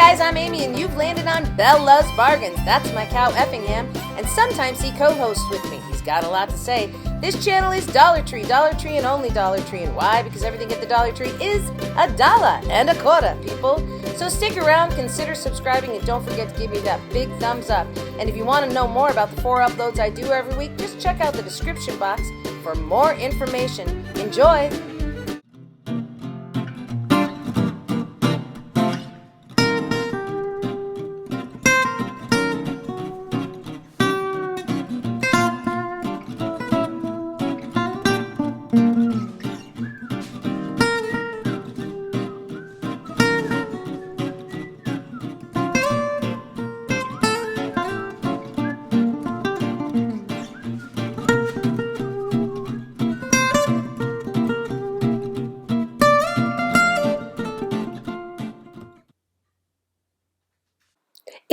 guys, I'm Amy, and you've landed on Belle Loves Bargains. That's my cow Effingham, and sometimes he co-hosts with me. He's got a lot to say. This channel is Dollar Tree, and only Dollar Tree. And why? Because everything at the Dollar Tree is $1.25, people. So stick around, consider subscribing, and don't forget to give me that big thumbs up. And if you want to know more about the 4 uploads I do every week, just check out the description box for more information. Enjoy!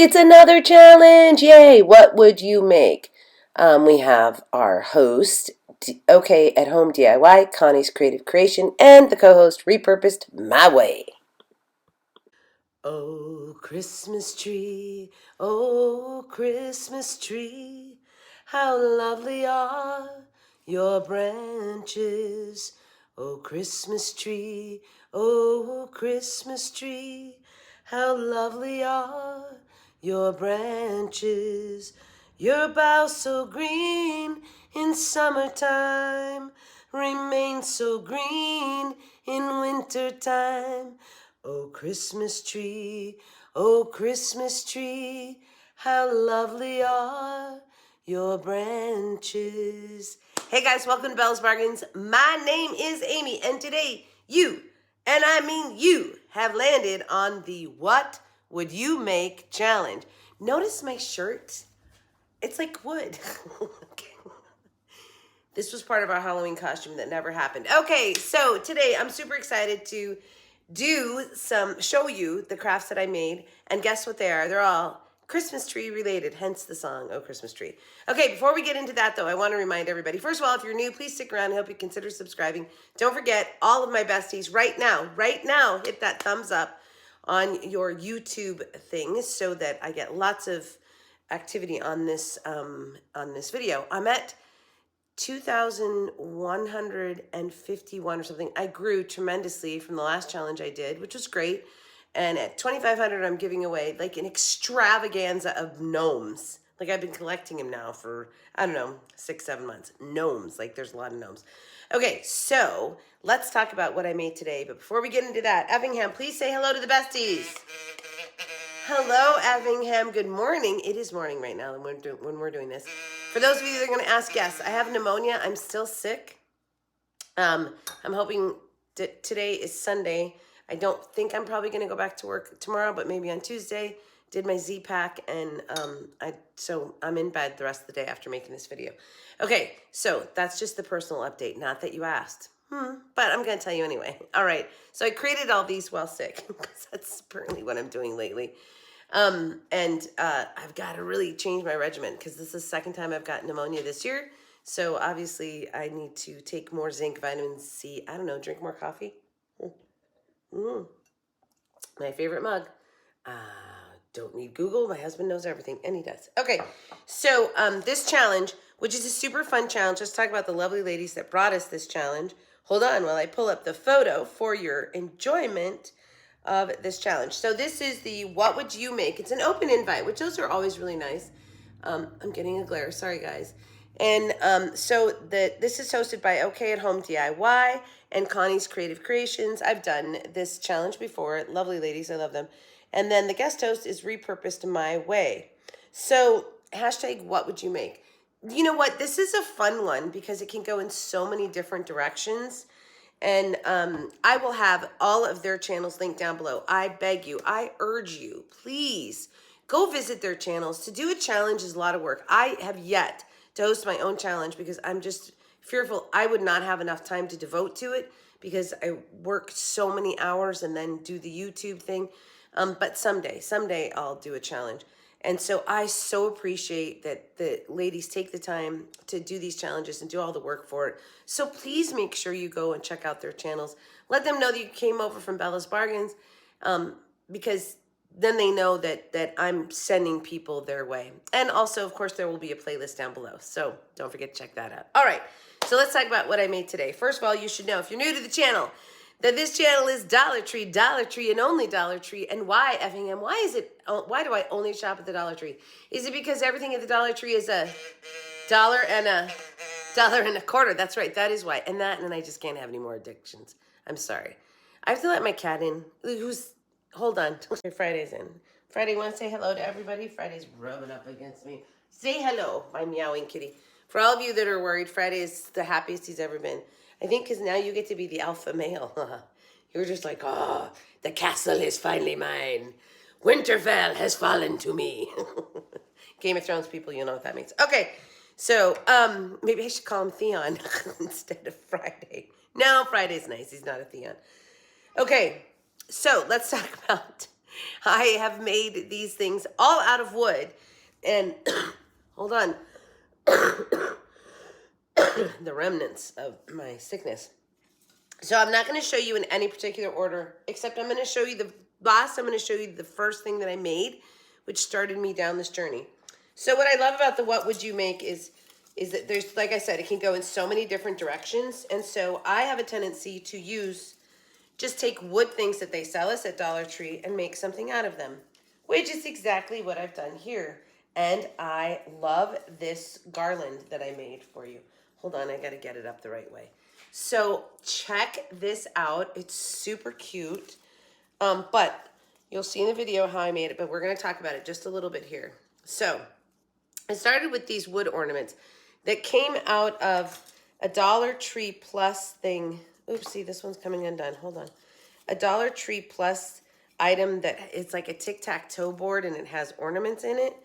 It's another challenge! Yay! What would you make? We have our host, OK at Home DIY, Connie's Creative Creation, and the co-host, Repurposed My Way. Oh, Christmas tree, oh, Christmas tree, how lovely are your branches. Oh, Christmas tree, how lovely are your branches. Your boughs so green in summertime remain so green in wintertime. Oh, Christmas tree, how lovely are your branches. Hey guys, welcome to Belle's Bargains. My name is Amy, and today you, and I mean you, have landed on the What Would You Make challenge. Notice my shirt? It's like wood. Okay. This was part of our Halloween costume that never happened. Okay, so today I'm super excited to show you the crafts that I made, and guess what they are? They're all Christmas tree related, hence the song, Oh Christmas Tree. Okay, before we get into that though, I want to remind everybody, first of all, if you're new, please stick around. I hope you consider subscribing. Don't forget, all of my besties right now, hit that thumbs up on your YouTube thing so that I get lots of activity on this video. I'm at 2,151 or something. I grew tremendously from the last challenge I did, which was great. And at 2,500, I'm giving away like an extravaganza of gnomes. Like I've been collecting them now for, I don't know, 6-7 months. Gnomes, like there's a lot of gnomes. Okay, so let's talk about what I made today. But before we get into that, Effingham, please say hello to the besties. Hello, Effingham. Good morning. It is morning right now when we're doing this. For those of you that are going to ask, yes, I have pneumonia. I'm still sick. I'm hoping today is Sunday. I don't think I'm probably going to go back to work tomorrow, but maybe on Tuesday. Did my Z-Pack, and so I'm in bed the rest of the day after making this video. Okay, so that's just the personal update. Not that you asked. But I'm going to tell you anyway. All right, so I created all these while sick, because that's apparently what I'm doing lately. I've got to really change my regimen, because this is the second time I've got pneumonia this year. So obviously I need to take more zinc, vitamin C, I don't know, drink more coffee. My favorite mug. Don't need Google. My husband knows everything, and he does. Okay, so this challenge, which is a super fun challenge, let's talk about the lovely ladies that brought us this challenge. Hold on while I pull up the photo for your enjoyment of this challenge. So this is the What Would You Make? It's an open invite, which those are always really nice. I'm getting a glare. Sorry, guys. And this is hosted by OK at Home DIY and Connie's Creative Creations. I've done this challenge before. Lovely ladies. I love them. And then the guest host is Repurposed My Way. So hashtag What Would You Make? You know what? This is a fun one because it can go in so many different directions. And I will have all of their channels linked down below. I beg you, I urge you, please go visit their channels. To do a challenge is a lot of work. I have yet to host my own challenge because I'm just fearful I would not have enough time to devote to it because I work so many hours and then do the YouTube thing. But someday I'll do a challenge. And so I so appreciate that the ladies take the time to do these challenges and do all the work for it. So please make sure you go and check out their channels. Let them know that you came over from Bella's Bargains because then they know that I'm sending people their way. And also, of course, there will be a playlist down below. So don't forget to check that out. All right, so let's talk about what I made today. First of all, you should know, if you're new to the channel, that this channel is Dollar Tree, and only Dollar Tree. And why, Effingham? Why do I only shop at the Dollar Tree? Is it because everything at the Dollar Tree is a dollar and a quarter? That's right, that is why. And I just can't have any more addictions. I'm sorry. I have to let my cat in. Hold on. Friday's in. Friday, want to say hello to everybody? Friday's rubbing up against me. Say hello, my meowing kitty. For all of you that are worried, Friday is the happiest he's ever been. I think because now you get to be the alpha male. You're just like, oh, the castle is finally mine. Winterfell has fallen to me. Game of Thrones people, you know what that means. Okay, so maybe I should call him Theon instead of Friday. No, Friday's nice. He's not a Theon. Okay, so let's talk about, I have made these things all out of wood, and hold on, the remnants of my sickness. So I'm not going to show you in any particular order, except I'm going to show you I'm going to show you the first thing that I made, which started me down this journey. So what I love about the What Would You Make is that there's, like I said, it can go in so many different directions. And so I have a tendency to just take wood things that they sell us at Dollar Tree and make something out of them, which is exactly what I've done here. And I love this garland that I made for you. Hold on, I got to get it up the right way. So check this out. It's super cute. But you'll see in the video how I made it, but we're going to talk about it just a little bit here. So I started with these wood ornaments that came out of a Dollar Tree Plus thing. Oopsie, this one's coming undone. Hold on. A Dollar Tree Plus item that it's like a tic-tac-toe board and it has ornaments in it.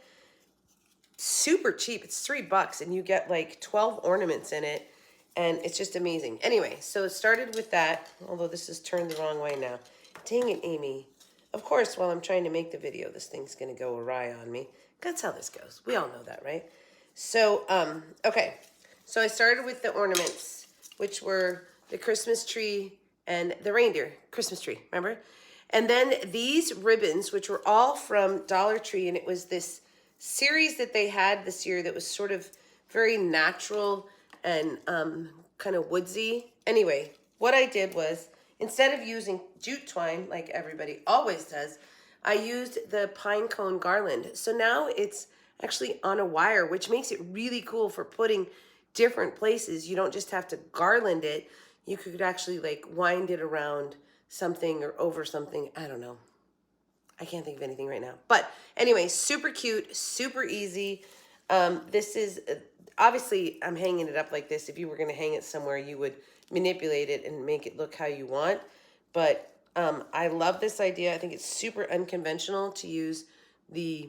Super cheap. It's $3 and you get like 12 ornaments in it. And it's just amazing. Anyway, so it started with that, although this is turned the wrong way now. Dang it, Amy. Of course, while I'm trying to make the video, this thing's going to go awry on me. That's how this goes. We all know that, right? So, okay. So I started with the ornaments, which were the Christmas tree and the reindeer Christmas tree, remember? And then these ribbons, which were all from Dollar Tree, and it was this series that they had this year that was sort of very natural and kind of woodsy. Anyway, what I did was, instead of using jute twine like everybody always does, I used the pine cone garland. So now it's actually on a wire, which makes it really cool for putting different places. You don't just have to garland it. You could actually like wind it around something or over something. I don't know. I can't think of anything right now. But anyway, super cute, super easy. This is, obviously I'm hanging it up like this. If you were going to hang it somewhere, you would manipulate it and make it look how you want. But I love this idea. I think it's super unconventional to use the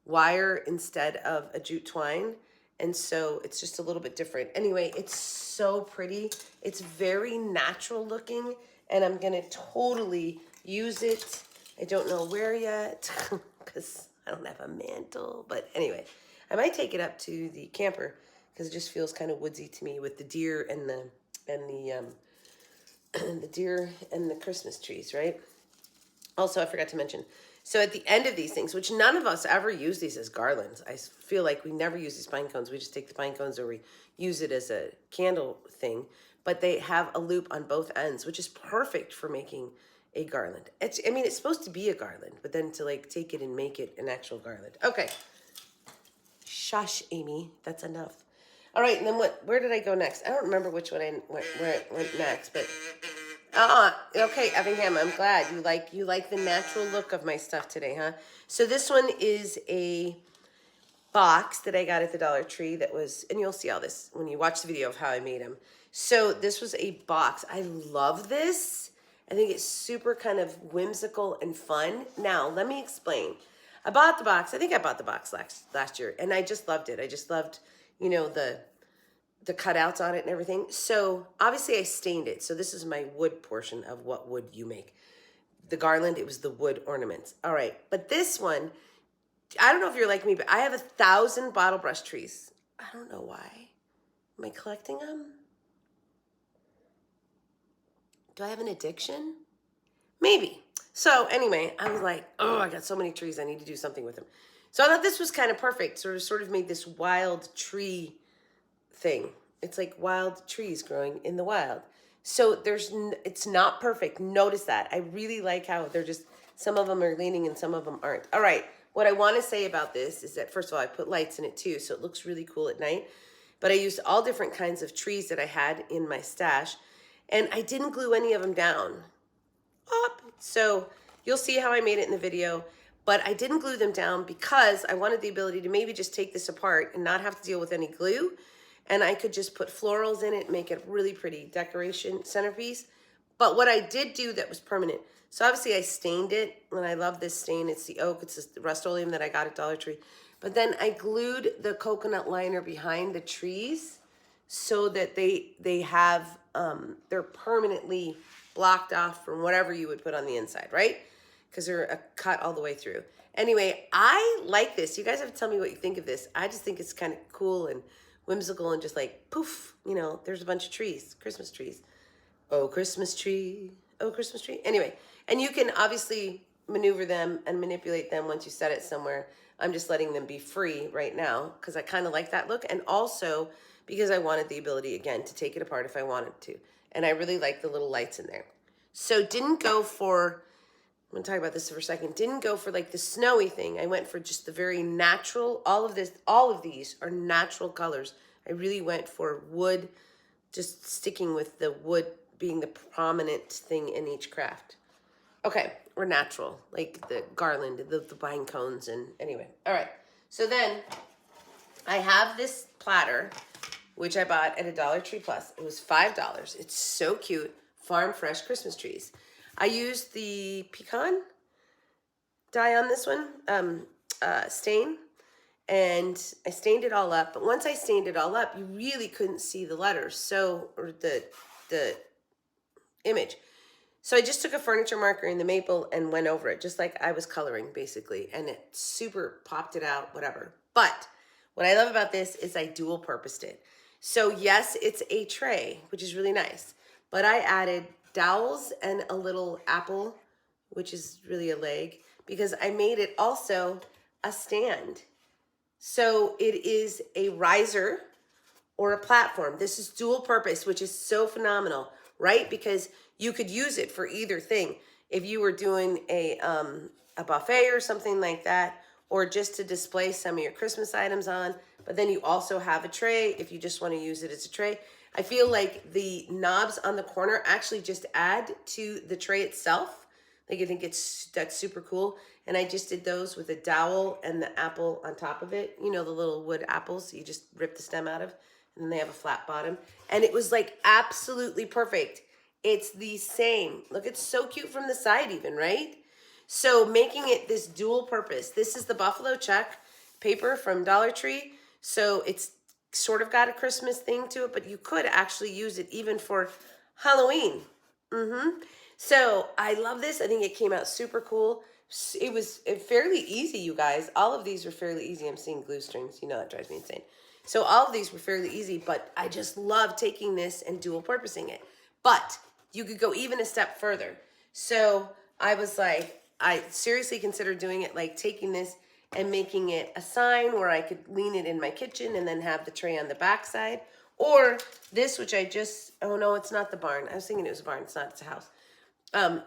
wire instead of a jute twine. And so it's just a little bit different. Anyway, it's so pretty. It's very natural looking, and I'm going to totally use it. I don't know where yet because I don't have a mantle. But anyway, I might take it up to the camper because it just feels kind of woodsy to me with the deer and the deer and the Christmas trees, right? Also, I forgot to mention, so at the end of these things, which none of us ever use these as garlands. I feel like we never use these pine cones. We just take the pine cones or we use it as a candle thing. But they have a loop on both ends, which is perfect for making a garland. I mean, it's supposed to be a garland, but then to like take it and make it an actual garland. Okay. Shush, Amy. That's enough. All right, and then where did I go next? I don't remember which one where I went next, but okay, Effingham, I'm glad you like the natural look of my stuff today, huh? So this one is a box that I got at the Dollar Tree that was, and you'll see all this when you watch the video of how I made them. So this was a box. I love this. I think it's super kind of whimsical and fun. Now, let me explain. I bought the box. I think I bought the box last year, and I just loved it. I just loved, you know, the cutouts on it and everything. So obviously I stained it. So this is my wood portion of What Would You Make. The garland, it was the wood ornaments. All right, but this one, I don't know if you're like me, but I have 1,000 bottle brush trees. I don't know why. Am I collecting them? Do I have an addiction? Maybe. So anyway, I was like, oh, I got so many trees. I need to do something with them. So I thought this was kind of perfect. Sort of made this wild tree thing. It's like wild trees growing in the wild. So it's not perfect. Notice that. I really like how they're just, some of them are leaning and some of them aren't. All right. What I want to say about this is that, first of all, I put lights in it too, so it looks really cool at night. But I used all different kinds of trees that I had in my stash, and I didn't glue any of them down. So you'll see how I made it in the video, but I didn't glue them down because I wanted the ability to maybe just take this apart and not have to deal with any glue. And I could just put florals in it, make it a really pretty decoration centerpiece. But what I did do that was permanent, so obviously I stained it, and I love this stain. It's the oak, it's the Rust-Oleum that I got at Dollar Tree. But then I glued the coconut liner behind the trees so that they have, they're permanently blocked off from whatever you would put on the inside, right? Because they're cut all the way through. Anyway, I like this. You guys have to tell me what you think of this. I just think it's kind of cool and whimsical and just like, poof, you know, there's a bunch of trees, Christmas trees. Oh, Christmas tree. Oh, Christmas tree. Anyway, and you can obviously maneuver them and manipulate them once you set it somewhere. I'm just letting them be free right now because I kind of like that look. And also because I wanted the ability, again, to take it apart if I wanted to. And I really like the little lights in there. So didn't go for, I'm going to talk about this for a second, didn't go for like the snowy thing. I went for just the very natural, all of these are natural colors. I really went for wood, just sticking with the wood being the prominent thing in each craft. Okay, or natural, like the garland, the pine cones, and anyway. All right, so then I have this platter, which I bought at a Dollar Tree Plus. It was $5. It's so cute. Farm fresh Christmas trees. I used the pecan dye on this one, stain, and I stained it all up. But once I stained it all up, you really couldn't see the letters, or the image. So I just took a furniture marker in the maple and went over it, just like I was coloring, basically, and it super popped it out, whatever. But what I love about this is I dual purposed it. So yes, it's a tray, which is really nice, but I added dowels and a little apple, which is really a leg, because I made it also a stand. So it is a riser or a platform. This is dual purpose, which is so phenomenal, right? Because you could use it for either thing. If you were doing a buffet or something like that, or just to display some of your Christmas items on, but then you also have a tray if you just want to use it as a tray. I feel like the knobs on the corner actually just add to the tray itself. Like I think that's super cool. And I just did those with a dowel and the apple on top of it. You know, the little wood apples you just rip the stem out of, and then they have a flat bottom. And it was like absolutely perfect. It's the same. Look, it's so cute from the side even, right? So making it this dual purpose. This is the buffalo check paper from Dollar Tree. So it's sort of got a Christmas thing to it, but you could actually use it even for Halloween. So I love this. I think it came out super cool. It was fairly easy, you guys. All of these were fairly easy. I'm seeing glue strings. You know, that drives me insane. So all of these were fairly easy, but I just love taking this and dual purposing it. But you could go even a step further. So I was like, I seriously considered doing it, like taking this and making it a sign where I could lean it in my kitchen and then have the tray on the back side. Or this, which I just, oh no, it's not the barn. I was thinking it was a barn. It's not, it's a house.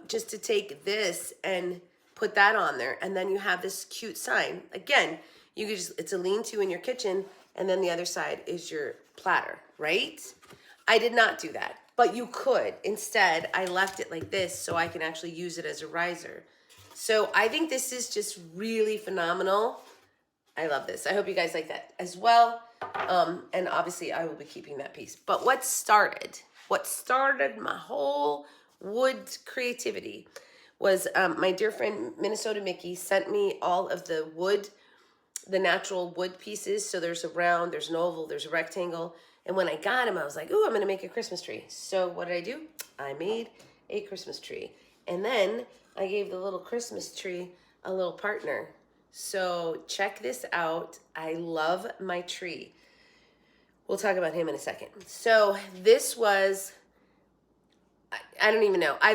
Just to take this and put that on there. And then you have this cute sign. Again, you could just, it's a lean-to in your kitchen, and then the other side is your platter, right? I did not do that, but you could. Instead, I left it like this so I can actually use it as a riser. So I think this is just really phenomenal. I love this. I hope you guys like that as well. And obviously I will be keeping that piece. But what started my whole wood creativity was my dear friend Minnesota Mickey sent me all of the wood, the natural wood pieces. So there's a round, there's an oval, there's a rectangle. And when I got him, I was like, ooh, I'm going to make a Christmas tree. So what did I do? I made a Christmas tree. And then I gave the little Christmas tree a little partner. So check this out. I love my tree. We'll talk about him in a second. So this was I don't even know. I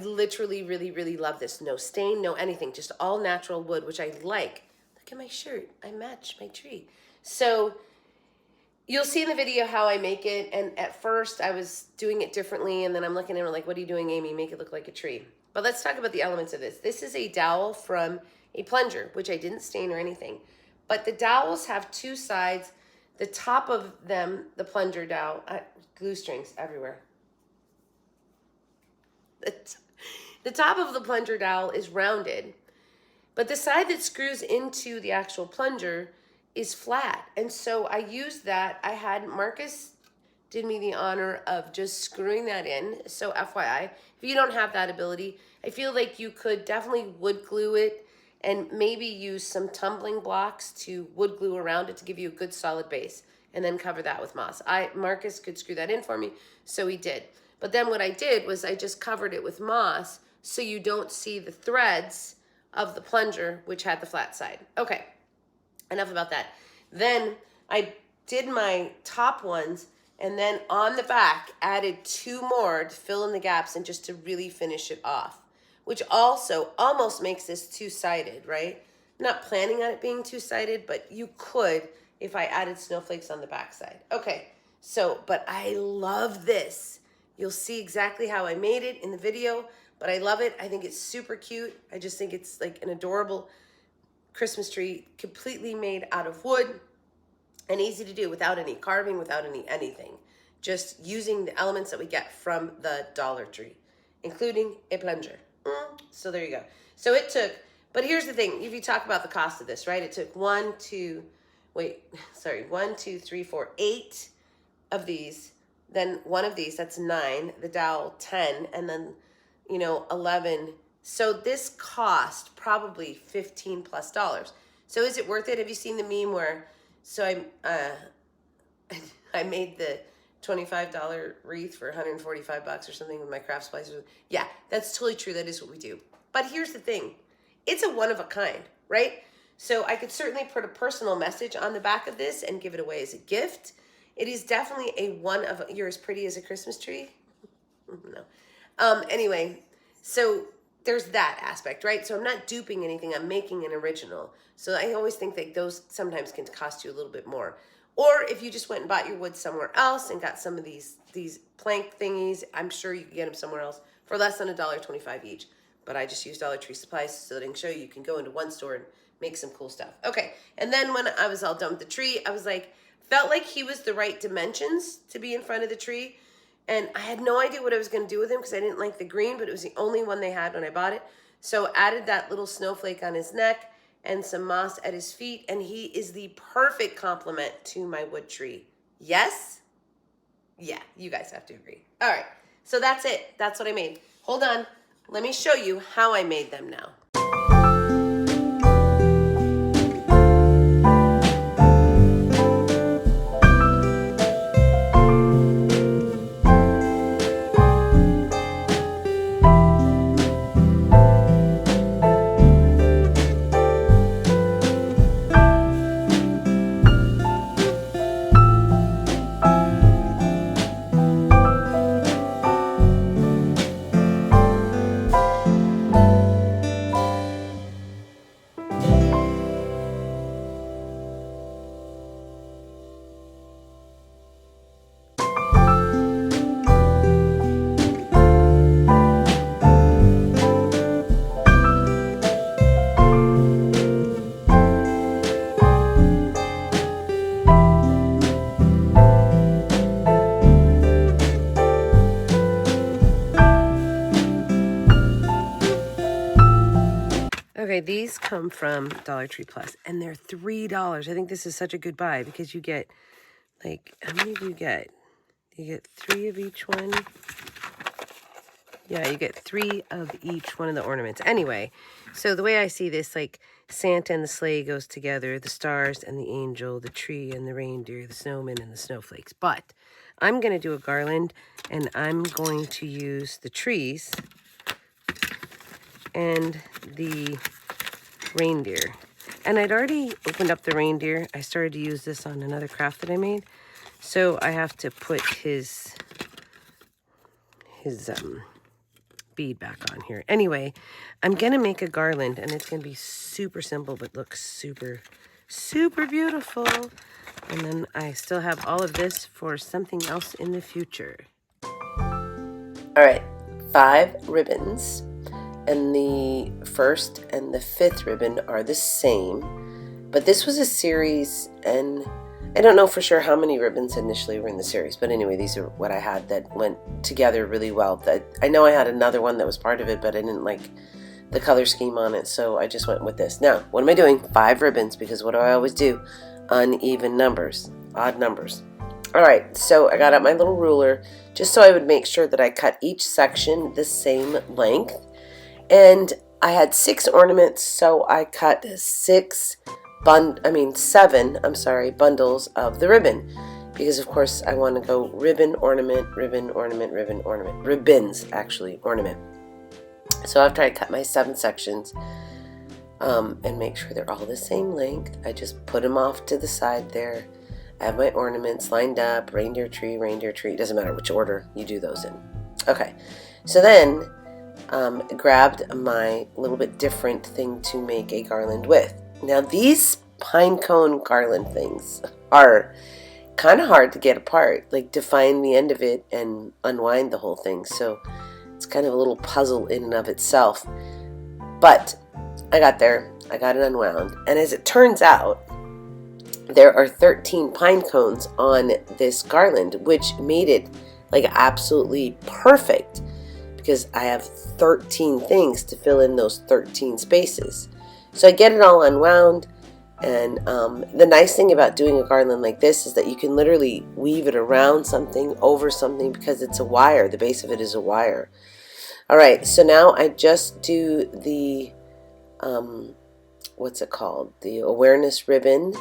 literally really love this. No stain, no anything, just all natural wood, which I like. Look at my shirt. I match my tree. So you'll see in the video how I make it. And at first I was doing it differently. And then I'm looking at her like, what are you doing, Amy? Make it look like a tree. But let's talk about the elements of this. This is a dowel from a plunger, which I didn't stain or anything. But the dowels have two sides. The top of them, the plunger dowel, glue strings everywhere. The top of the plunger dowel is rounded, but the side that screws into the actual plunger is flat. And so I used that. I had Marcus did me the honor of just screwing that in. So FYI, if you don't have that ability, I feel like you could definitely wood glue it and maybe use some tumbling blocks to wood glue around it to give you a good solid base, and then cover that with moss. Marcus could screw that in for me, so he did. But then what I did was I just covered it with moss so you don't see the threads of the plunger, which had the flat side. Okay, enough about that. Then I did my top ones, and then on the back added two more to fill in the gaps and just to really finish it off, which also almost makes this two-sided, right? I'm not planning on it being two-sided, but you could if I added snowflakes on the back side. Okay, so, but I love this. You'll see exactly how I made it in the video, but I love it. I think it's super cute. I just think it's like an adorable Christmas tree, completely made out of wood and easy to do without any carving, without anything. Just using the elements that we get from the Dollar Tree, including a plunger. So there you go. So it took, but here's the thing. If you talk about the cost of this, right? It took 1, 2, 3, 4, 8 of these. Then one of these, that's 9, the dowel 10, and then, 11. So this cost probably $15 plus. So is it worth it? Have you seen the meme where, so I made the $25 wreath for $145 or something with my craft supplies. Yeah, that's totally true. That is what we do. But here's the thing. It's a one of a kind, right? So I could certainly put a personal message on the back of this and give it away as a gift. It is definitely a one of, you're as pretty as a Christmas tree. No. Anyway, so there's that aspect, right? So I'm not duping anything. I'm making an original. So I always think that those sometimes can cost you a little bit more. Or if you just went and bought your wood somewhere else and got some of these plank thingies, I'm sure you can get them somewhere else for less than $1.25 each. But I just use Dollar Tree supplies so that I can show you can go into one store and make some cool stuff. Okay, and then when I was all done with the tree, I was like, felt like he was the right dimensions to be in front of the tree. And I had no idea what I was going to do with him because I didn't like the green, but it was the only one they had when I bought it. So added that little snowflake on his neck and some moss at his feet, and he is the perfect complement to my wood tree. Yes? Yeah, you guys have to agree. All right, so that's it. That's what I made. Hold on. Let me show you how I made them now. Okay, these come from Dollar Tree Plus, and they're $3. I think this is such a good buy because you get, like, how many do you get? You get 3 of each one. Yeah, you get 3 of each one of the ornaments. Anyway, so the way I see this, like, Santa and the sleigh goes together, the stars and the angel, the tree and the reindeer, the snowman and the snowflakes. But I'm going to do a garland, and I'm going to use the trees and the reindeer. And I'd already opened up the reindeer. I started to use this on another craft that I made. So I have to put his his bead back on here. Anyway, I'm gonna make a garland, and it's gonna be super simple, but looks super, super beautiful. And then I still have all of this for something else in the future. All right, 5 ribbons, and the first and the 5th ribbon are the same, but this was a series, and I don't know for sure how many ribbons initially were in the series, but anyway, these are what I had that went together really well. I know I had another one that was part of it, but I didn't like the color scheme on it, so I just went with this. Now, what am I doing? 5 ribbons, because what do I always do? Uneven numbers, odd numbers. All right, so I got out my little ruler just so I would make sure that I cut each section the same length. And I had 6 ornaments, so I cut 7 bundles of the ribbon, because of course I want to go ribbon, ornament, ribbon, ornament, ribbon, ornament, ribbons actually, ornament. So after I cut my 7 sections and make sure they're all the same length, I just put them off to the side there. I have my ornaments lined up, reindeer tree, it doesn't matter which order you do those in. Okay, so then grabbed my little bit different thing to make a garland with. Now these pine cone garland things are kind of hard to get apart, like to find the end of it and unwind the whole thing. So it's kind of a little puzzle in and of itself. But I got there, I got it unwound, and as it turns out, there are 13 pine cones on this garland, which made it like absolutely perfect, because I have 13 things to fill in those 13 spaces. So I get it all unwound, and the nice thing about doing a garland like this is that you can literally weave it around something, over something, because it's a wire. The base of it is a wire. All right, so now I just do the, what's it called? The awareness ribbon,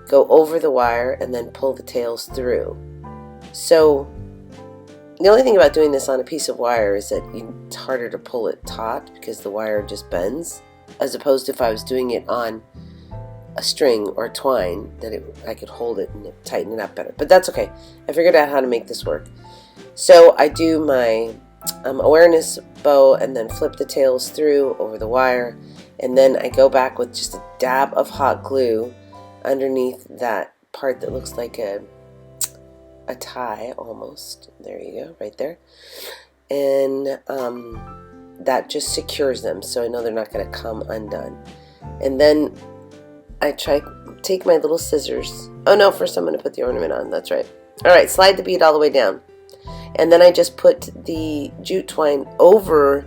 go over the wire, and then pull the tails through. So the only thing about doing this on a piece of wire is that it's harder to pull it taut because the wire just bends, as opposed to if I was doing it on a string or twine, that I could hold it and tighten it up better. But that's okay. I figured out how to make this work. So I do my awareness bow and then flip the tails through over the wire, and then I go back with just a dab of hot glue underneath that part that looks like a tie almost. There you go, right there. And that just secures them, so I know they're not going to come undone. And then I take my little scissors. Oh no, first I'm going to put the ornament on, that's right. Alright, slide the bead all the way down. And then I just put the jute twine over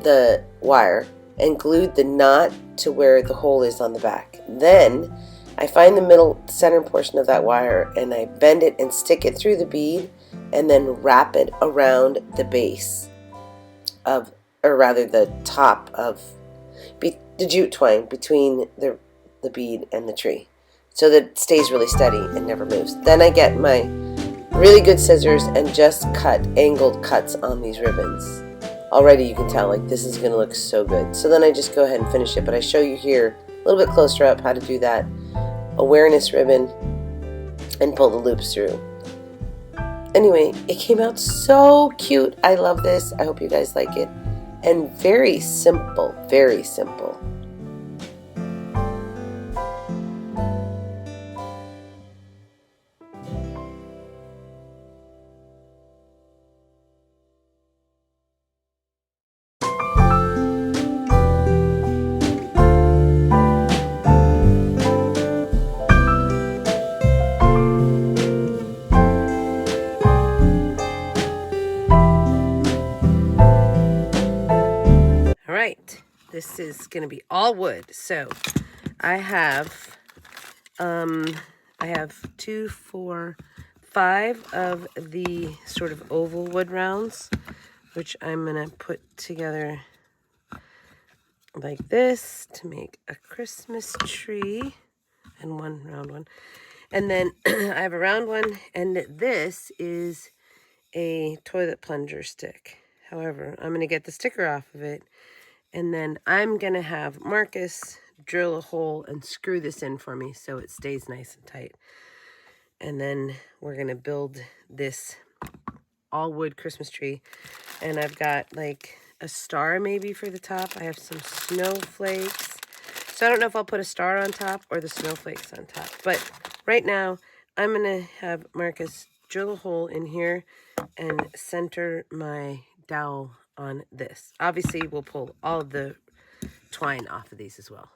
the wire and glued the knot to where the hole is on the back. Then I find the middle center portion of that wire and I bend it and stick it through the bead and then wrap it around the base of, or rather the top of the jute twine between the bead and the tree, so that it stays really steady and never moves. Then I get my really good scissors and just cut angled cuts on these ribbons. Already you can tell, like, this is going to look so good. So then I just go ahead and finish it, but I show you here a little bit closer up how to do that awareness ribbon and pull the loops through. Anyway, it came out so cute. I love this. I hope you guys like it. And very simple, very simple. This is going to be all wood. So I have 2, 4, 5 of the sort of oval wood rounds, which I'm going to put together like this to make a Christmas tree, and one round one. And then I have a round one, and this is a toilet plunger stick. However, I'm going to get the sticker off of it, and then I'm going to have Marcus drill a hole and screw this in for me so it stays nice and tight. And then we're going to build this all wood Christmas tree. And I've got like a star maybe for the top. I have some snowflakes. So I don't know if I'll put a star on top or the snowflakes on top. But right now, I'm going to have Marcus drill a hole in here and center my dowel on this. Obviously, we'll pull all of the twine off of these as well.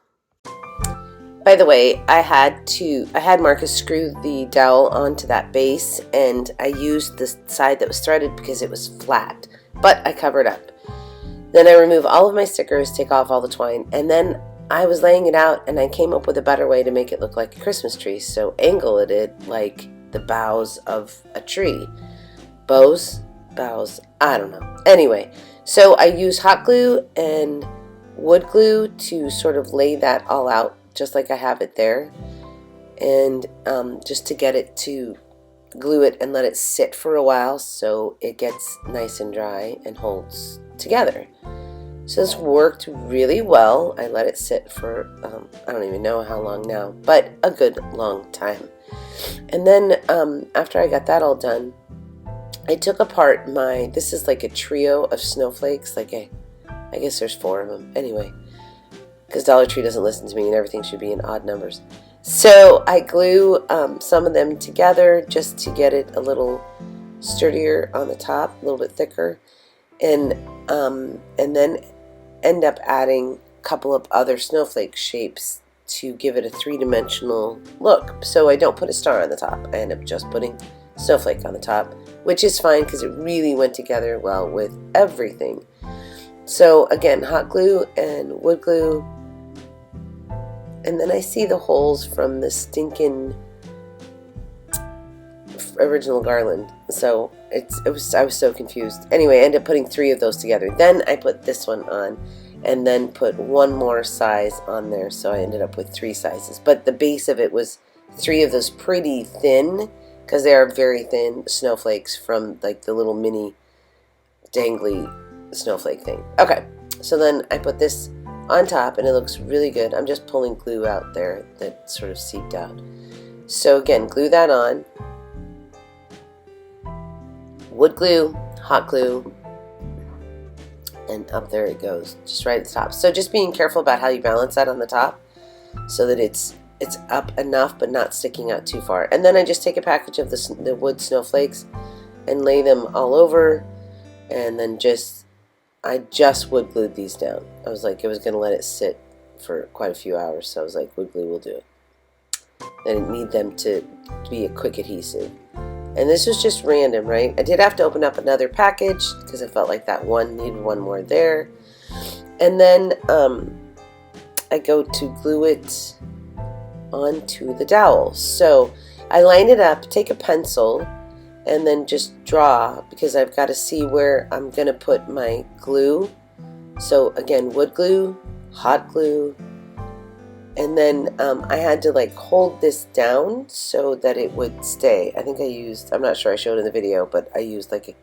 By the way, I had Marcus screw the dowel onto that base, and I used the side that was threaded because it was flat, but I covered up. Then I remove all of my stickers, take off all the twine, and then I was laying it out and I came up with a better way to make it look like a Christmas tree. So angle it like the boughs of a tree. Bows, I don't know. Anyway, so I use hot glue and wood glue to sort of lay that all out just like I have it there, and just to get it to glue it and let it sit for a while so it gets nice and dry and holds together. So this worked really well. I let it sit for I don't even know how long now, but a good long time. And then after I got that all done, I took apart this is like a trio of snowflakes, I guess there's 4 of them anyway, because Dollar Tree doesn't listen to me and everything should be in odd numbers. So I glue some of them together just to get it a little sturdier on the top, a little bit thicker, and then end up adding a couple of other snowflake shapes to give it a 3-dimensional look. So I don't put a star on the top. I end up just putting snowflake on the top, which is fine because it really went together well with everything. So again, hot glue and wood glue. And then I see the holes from the stinking original garland. So I was so confused. Anyway, I ended up putting 3 of those together. Then I put this one on and then put 1 more size on there. So I ended up with 3 sizes. But the base of it was 3 of those pretty thin, because they are very thin snowflakes from like the little mini dangly snowflake thing. Okay, so then I put this on top and it looks really good. I'm just pulling glue out there that sort of seeped out. So again, glue that on. Wood glue, hot glue, and up there it goes, just right at the top. So just being careful about how you balance that on the top so that it's up enough but not sticking out too far. And then I just take a package of the wood snowflakes and lay them all over, and then I just wood glued these down. I was like, I was going to let it sit for quite a few hours, so I was like, wood glue will do it. I didn't need them to be a quick adhesive. And this was just random, right? I did have to open up another package because I felt like that one needed 1 more there. And then I go to glue it onto the dowel. So I line it up, take a pencil, and then just draw, because I've got to see where I'm going to put my glue. So again, wood glue, hot glue, and then I had to like hold this down so that it would stay. I think I'm not sure I showed in the video, but I used like a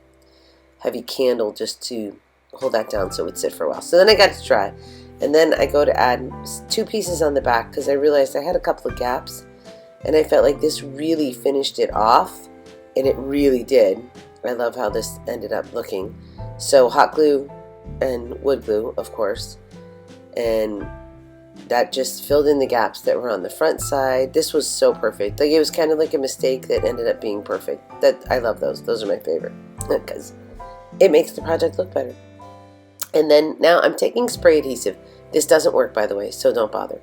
heavy candle just to hold that down so it would sit for a while. So then I got to try, and then I go to add 2 pieces on the back because I realized I had a couple of gaps, and I felt like this really finished it off, and it really did. I love how this ended up looking. So hot glue and wood glue, of course, and that just filled in the gaps that were on the front side. This was so perfect. Like, it was kind of like a mistake that ended up being perfect. I love those. Those are my favorite because it makes the project look better. And then now I'm taking spray adhesive. This doesn't work, by the way, so don't bother.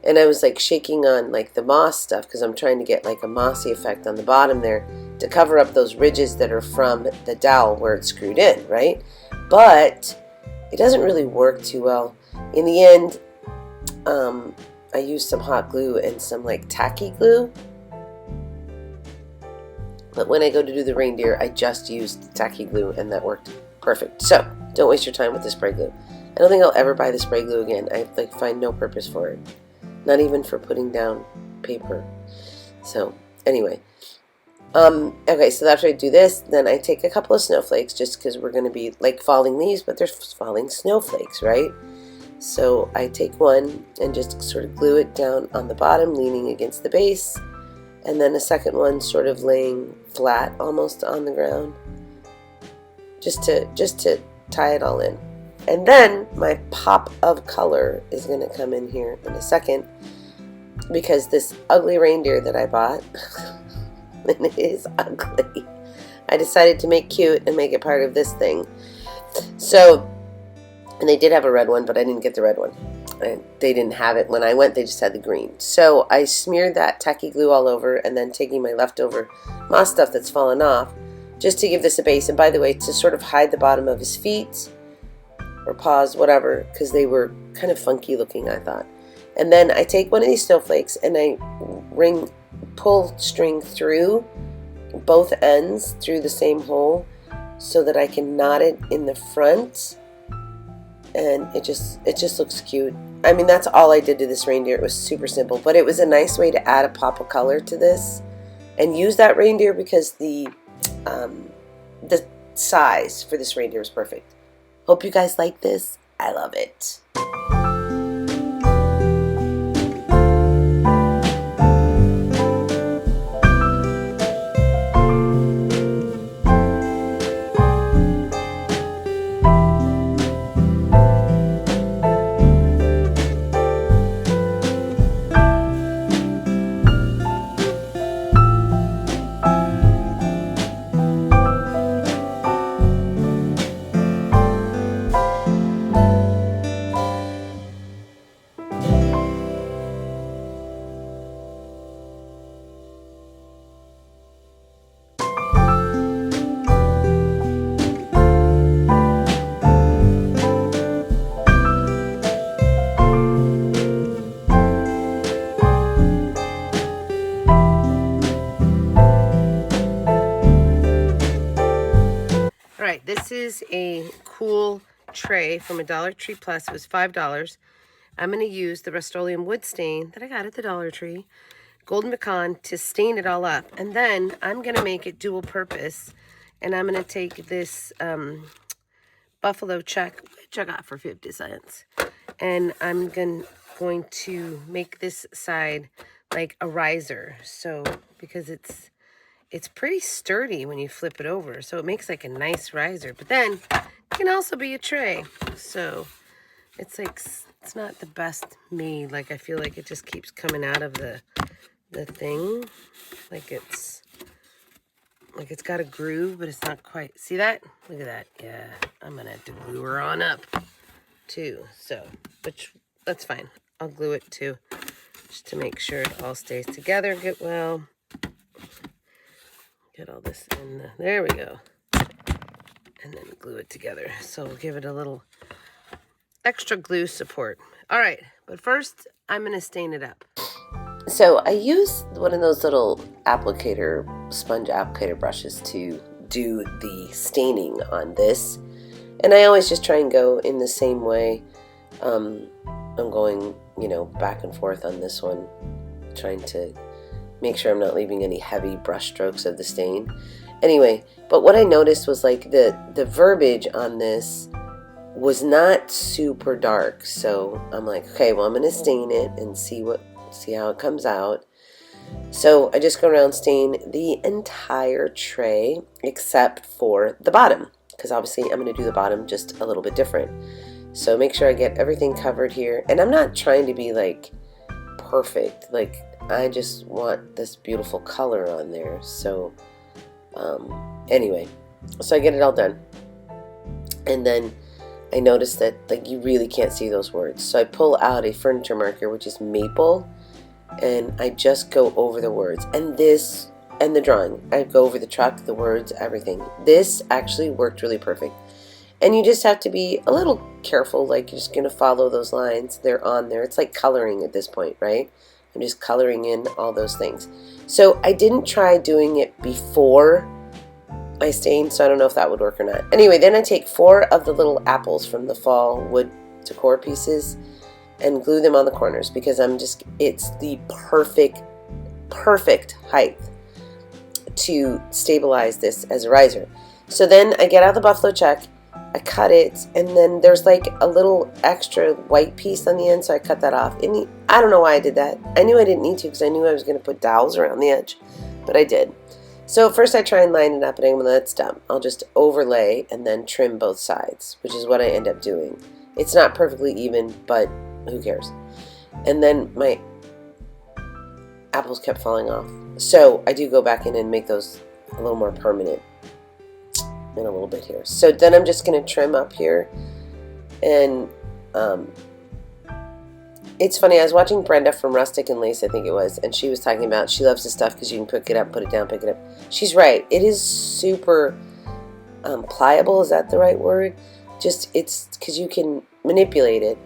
And I was like shaking on like the moss stuff because I'm trying to get like a mossy effect on the bottom there to cover up those ridges that are from the dowel where it's screwed in, right? But it doesn't really work too well. In the end, I used some hot glue and some like tacky glue. But when I go to do the reindeer, I just used tacky glue and that worked perfect. So don't waste your time with the spray glue. I don't think I'll ever buy the spray glue again. I like find no purpose for it. Not even for putting down paper. So anyway, okay, so after I do this, then I take a couple of snowflakes just because we're going to be like falling leaves, but they're falling snowflakes, right? So I take one and just sort of glue it down on the bottom, leaning against the base, and then a second one sort of laying flat almost on the ground, just to tie it all in. And then my pop of color is going to come in here in a second, because this ugly reindeer that I bought, and it is ugly, I decided to make cute and make it part of this thing. So, and they did have a red one, but I didn't get the red one. They didn't have it when I went, they just had the green. So I smeared that tacky glue all over, and then taking my leftover moss stuff that's fallen off, just to give this a base. And by the way, to sort of hide the bottom of his feet, or paws, whatever, because they were kind of funky looking, I thought. And then I take one of these snowflakes and I pull string through both ends through the same hole so that I can knot it in the front, and it just looks cute. I mean, that's all I did to this reindeer. It was super simple, but it was a nice way to add a pop of color to this and use that reindeer, because the size for this reindeer was perfect. Hope you guys like this. I love it. Alright, this is a cool tray from a Dollar Tree Plus. It was $5. I'm going to use the Rust-Oleum wood stain that I got at the Dollar Tree, Golden Pecan, to stain it all up. And then I'm going to make it dual purpose. And I'm going to take this buffalo check, which I got for 50 cents. And I'm going to make this side like a riser. So, because it's pretty sturdy when you flip it over, so it makes like a nice riser. But then it can also be a tray, so it's like, it's not the best made. Like, I feel like it just keeps coming out of the thing, like it's got a groove, but it's not quite. See that? Look at that. Yeah, I'm gonna have to glue her on up too. So, which that's fine. I'll glue it too, just to make sure it all stays together. Get well. Get all this in there we go. And then glue it together. So we'll give it a little extra glue support. All right, but first I'm gonna stain it up. So I use one of those little sponge applicator brushes to do the staining on this. And I always just try and go in the same way. I'm going, back and forth on this one, trying to make sure I'm not leaving any heavy brush strokes of the stain. Anyway, but what I noticed was like the verbiage on this was not super dark. So I'm like, okay, well, I'm going to stain it and see how it comes out. So I just go around, stain the entire tray except for the bottom, because obviously I'm going to do the bottom just a little bit different. So make sure I get everything covered here. And I'm not trying to be like perfect. Like, I just want this beautiful color on there. So anyway, so I get it all done. And then I noticed that like you really can't see those words. So I pull out a furniture marker, which is maple, and I just go over the words. And the drawing. I go over the truck, the words, everything. This actually worked really perfect. And you just have to be a little careful, like you're just going to follow those lines. They're on there. It's like coloring at this point, right? I'm just coloring in all those things. So I didn't try doing it before I stained, so I don't know if that would work or not. Anyway, then I take 4 of the little apples from the fall wood decor pieces and glue them on the corners, because it's the perfect height to stabilize this as a riser. So then I get out the buffalo check, I cut it, and then there's like a little extra white piece on the end, so I cut that off. And I don't know why I did that. I knew I didn't need to, because I knew I was going to put dowels around the edge, but I did. So first I try and line it up, and when that's done, I'll just overlay and then trim both sides, which is what I end up doing. It's not perfectly even, but who cares? And then my apples kept falling off. So I do go back in and make those a little more permanent in a little bit here. So then I'm just going to trim up here. And it's funny, I was watching Brenda from Rustic and Lace, I think it was, and she was talking about she loves this stuff because you can pick it up, put it down, pick it up. She's right. It is super pliable. Is that the right word? Just, it's because you can manipulate it.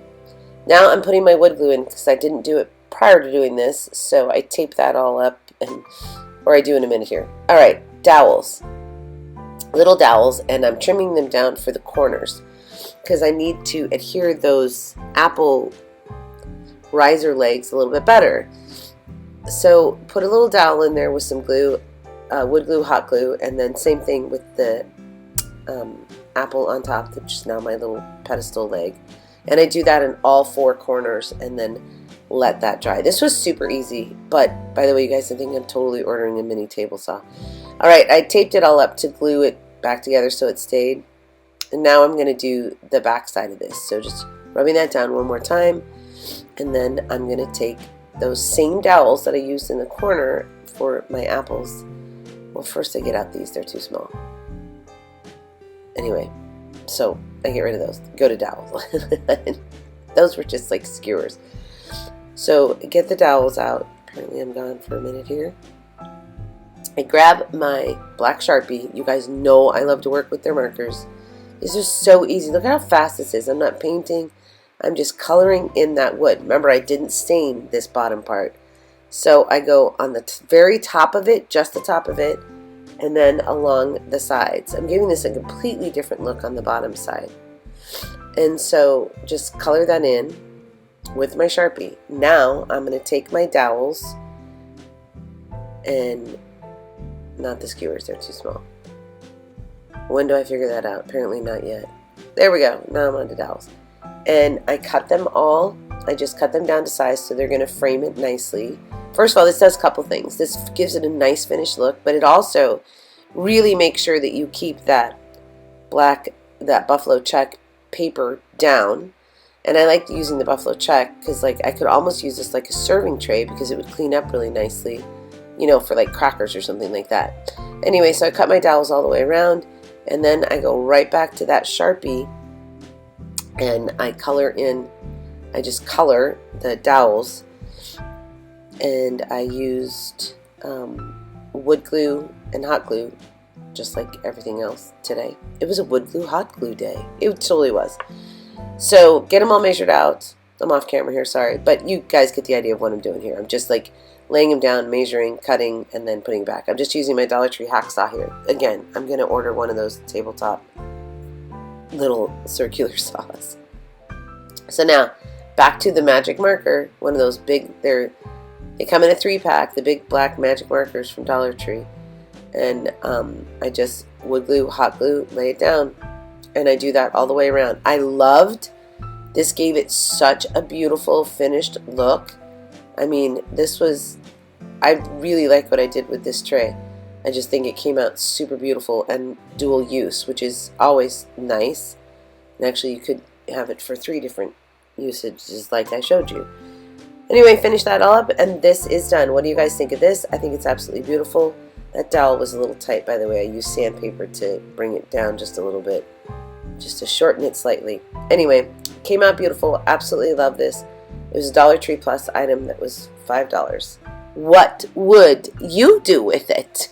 Now I'm putting my wood glue in because I didn't do it prior to doing this, so I tape that all up, or I do in a minute here. All right, dowels. Little dowels, and I'm trimming them down for the corners because I need to adhere those apple riser legs a little bit better. So put a little dowel in there with some glue, wood glue, hot glue, and then same thing with the apple on top, which is now my little pedestal leg. And I do that in all four corners and then let that dry. This was super easy, but by the way, you guys, I think I'm totally ordering a mini table saw. All right, I taped it all up to glue it back together so it stayed. And now I'm going to do the back side of this. So just rubbing that down one more time. And then I'm going to take those same dowels that I used in the corner for my apples. Well, first I get out these. They're too small. Anyway, so I get rid of those. Go to dowels. Those were just like skewers. So get the dowels out. Apparently I'm gone for a minute here. I grab my black Sharpie. You guys know I love to work with their markers. These are so easy. Look at how fast this is. I'm not painting. I'm just coloring in that wood. Remember, I didn't stain this bottom part. So I go on the very top of it, just the top of it, and then along the sides. I'm giving this a completely different look on the bottom side. And so just color that in with my Sharpie. Now I'm going to take my dowels and not the skewers, they're too small. When do I figure that out? Apparently not yet. There we go. Now I'm on to dowels. And I cut them all. I just cut them down to size so they're going to frame it nicely. First of all, this does a couple things. This gives it a nice finished look, but it also really makes sure that you keep that buffalo check paper down. And I like using the buffalo check because like I could almost use this like a serving tray because it would clean up really nicely, you know, for like crackers or something like that. Anyway, so I cut my dowels all the way around, and then I go right back to that Sharpie and I color in. I just color the dowels, and I used wood glue and hot glue just like everything else today. It was a wood glue hot glue day. It totally was. So get them all measured out. I'm off camera here, sorry, but you guys get the idea of what I'm doing here. I'm just like laying them down, measuring, cutting, and then putting back. I'm just using my Dollar Tree hacksaw here. Again, I'm going to order one of those tabletop little circular saws. So now, back to the magic marker, one of those big, they come in a 3-pack, the big black magic markers from Dollar Tree. And I just wood glue, hot glue, lay it down, and I do that all the way around. I loved, this gave it such a beautiful finished look. I mean, this was, I really like what I did with this tray. I just think it came out super beautiful and dual use, which is always nice. And actually, you could have it for 3 different usages like I showed you. Anyway, finish that all up, and this is done. What do you guys think of this? I think it's absolutely beautiful. That dowel was a little tight, by the way. I used sandpaper to bring it down just a little bit, just to shorten it slightly. Anyway, came out beautiful. Absolutely love this. It was a Dollar Tree Plus item that was $5. What would you do with it?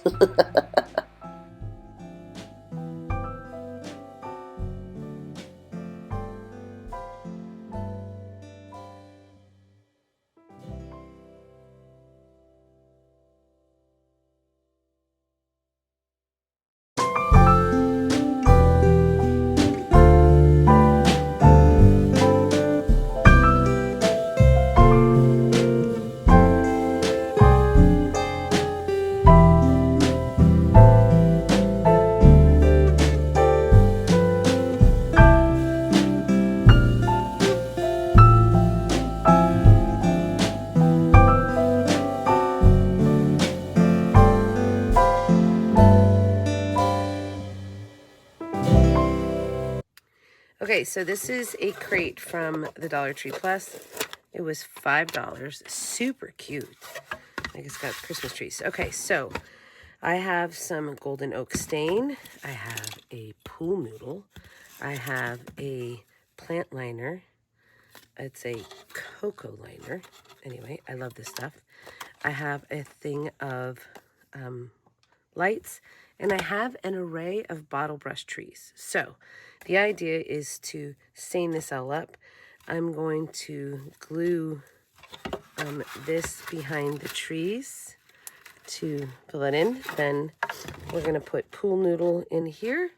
Okay, so this is a crate from the Dollar Tree Plus. It was $5. Super cute. I think it's got Christmas trees. Okay, so I have some golden oak stain. I have a pool noodle. I have a plant liner. It's a cocoa liner. Anyway, I love this stuff. I have a thing of lights, and I have an array of bottle brush trees. So the idea is to stain this all up. I'm going to glue this behind the trees to fill it in. Then we're going to put pool noodle in here,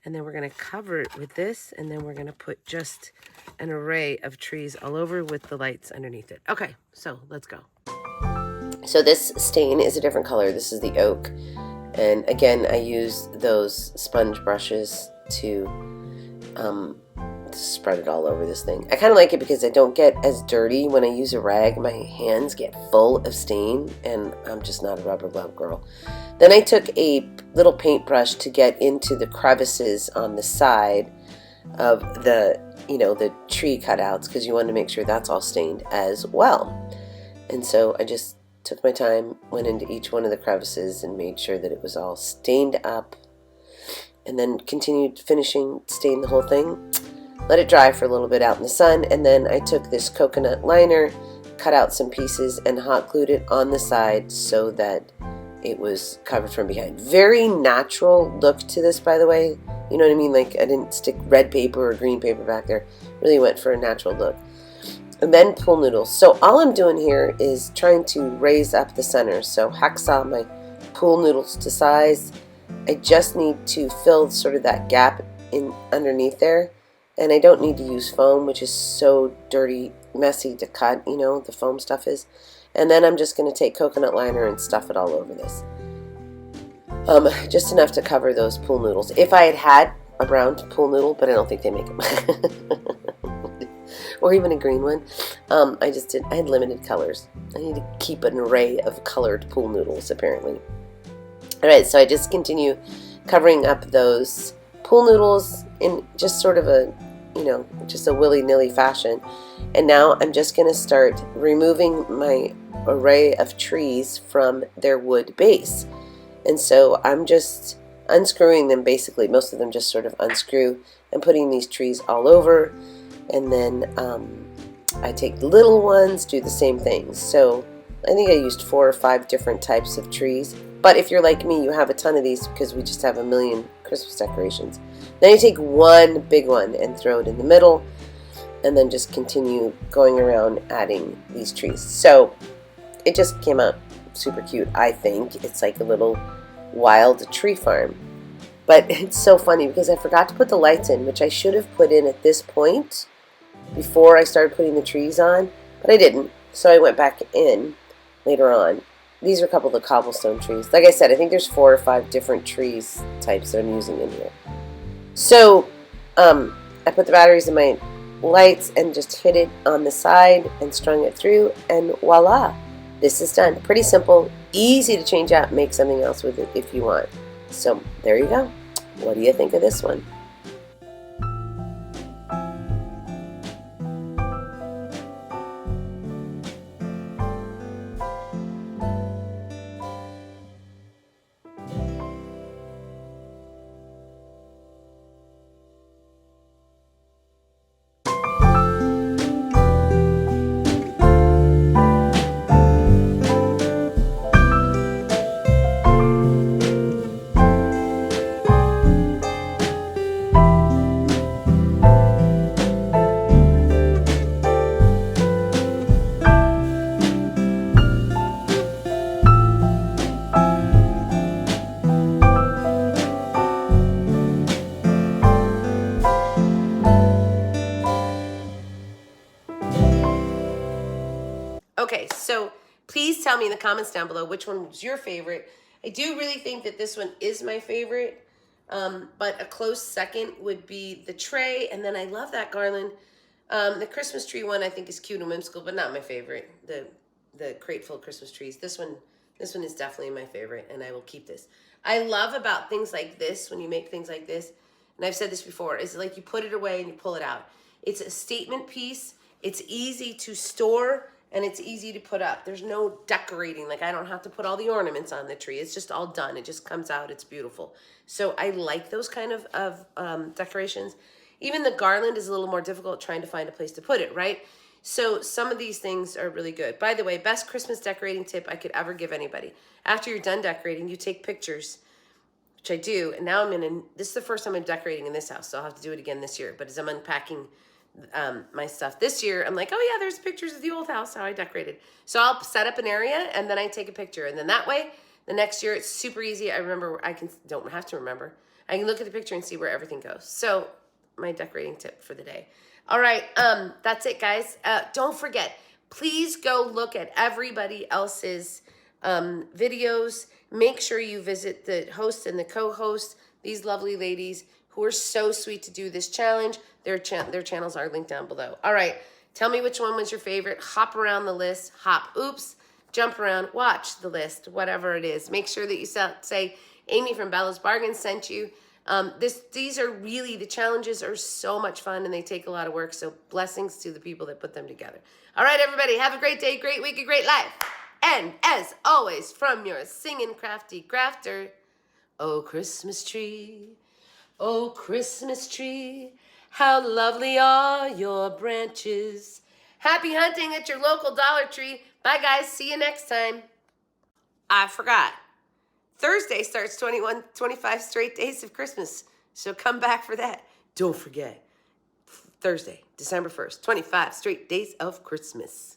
and then we're going to cover it with this, and then we're going to put just an array of trees all over with the lights underneath it. Okay, so let's go. So this stain is a different color. This is the oak. And again, I use those sponge brushes to spread it all over this thing. I kind of like it because I don't get as dirty when I use a rag. My hands get full of stain, and I'm just not a rubber glove girl. Then I took a little paintbrush to get into the crevices on the side of the, the tree cutouts, because you want to make sure that's all stained as well. And so I just took my time, went into each one of the crevices and made sure that it was all stained up, and then continued finishing stain the whole thing. Let it dry for a little bit out in the sun, and then I took this coconut liner, cut out some pieces, and hot glued it on the side so that it was covered from behind. Very natural look to this, by the way. You know what I mean? Like, I didn't stick red paper or green paper back there. Really went for a natural look. And then pool noodles. So all I'm doing here is trying to raise up the center. So hacksaw my pool noodles to size. I just need to fill sort of that gap in underneath there. And I don't need to use foam, which is so dirty, messy to cut, the foam stuff is. And then I'm just going to take coconut liner and stuff it all over this. Just enough to cover those pool noodles. If I had a brown pool noodle, but I don't think they make them. Or even a green one. I had limited colors. I need to keep an array of colored pool noodles, apparently. Alright, so I just continue covering up those pool noodles in just sort of a, just a willy-nilly fashion. And now I'm just going to start removing my array of trees from their wood base. And so I'm just unscrewing them, basically. Most of them just sort of unscrew, and putting these trees all over. And then I take the little ones, do the same thing. So I think I used 4 or 5 different types of trees. But if you're like me, you have a ton of these because we just have a million Christmas decorations. Then you take one big one and throw it in the middle, and then just continue going around adding these trees. So it just came out super cute, I think. It's like a little wild tree farm. But it's so funny because I forgot to put the lights in, which I should have put in at this point before I started putting the trees on, but I didn't. So I went back in later on. These are a couple of the cobblestone trees. Like I said, I think there's 4 or 5 different trees types that I'm using in here. So I put the batteries in my lights and just hit it on the side and strung it through, and voila, this is done. Pretty simple, easy to change out and make something else with it if you want. So there you go. What do you think of this one? Okay, so please tell me in the comments down below which one was your favorite. I do really think that this one is my favorite, but a close second would be the tray, and then I love that garland. The Christmas tree one I think is cute and whimsical, but not my favorite. The crate full of Christmas trees. This one is definitely my favorite, and I will keep this. I love about things like this, when you make things like this, and I've said this before, is like you put it away and you pull it out. It's a statement piece. It's easy to store and it's easy to put up. There's no decorating. Like I don't have to put all the ornaments on the tree. It's just all done. It just comes out. It's beautiful. So I like those kind of decorations. Even the garland is a little more difficult trying to find a place to put it, right? So some of these things are really good. By the way, best Christmas decorating tip I could ever give anybody. After you're done decorating, you take pictures, which I do. And now this is the first time I'm decorating in this house, so I'll have to do it again this year. But as I'm unpacking my stuff this year, I'm like, oh yeah, there's pictures of the old house, how I decorated. So I'll set up an area and then I take a picture. And then that way, the next year, it's super easy. I remember, don't have to remember. I can look at the picture and see where everything goes. So my decorating tip for the day. All right, that's it, guys. Don't forget, please go look at everybody else's videos. Make sure you visit the host and the co-host, these lovely ladies who are so sweet to do this challenge. Their channels are linked down below. All right, tell me which one was your favorite. Hop around the list. Hop, oops, jump around, watch the list, whatever it is. Make sure that you say, Amy from Bella's Bargains sent you. These are really, the challenges are so much fun and they take a lot of work. So blessings to the people that put them together. All right, everybody, have a great day, great week, a great life. And as always, from your singing crafty crafter, oh, Christmas tree, how lovely are your branches. Happy hunting at your local Dollar Tree. Bye, guys. See you next time. I forgot. Thursday starts 25 straight days of Christmas. So come back for that. Don't forget. Thursday, December 1st, 25 straight days of Christmas.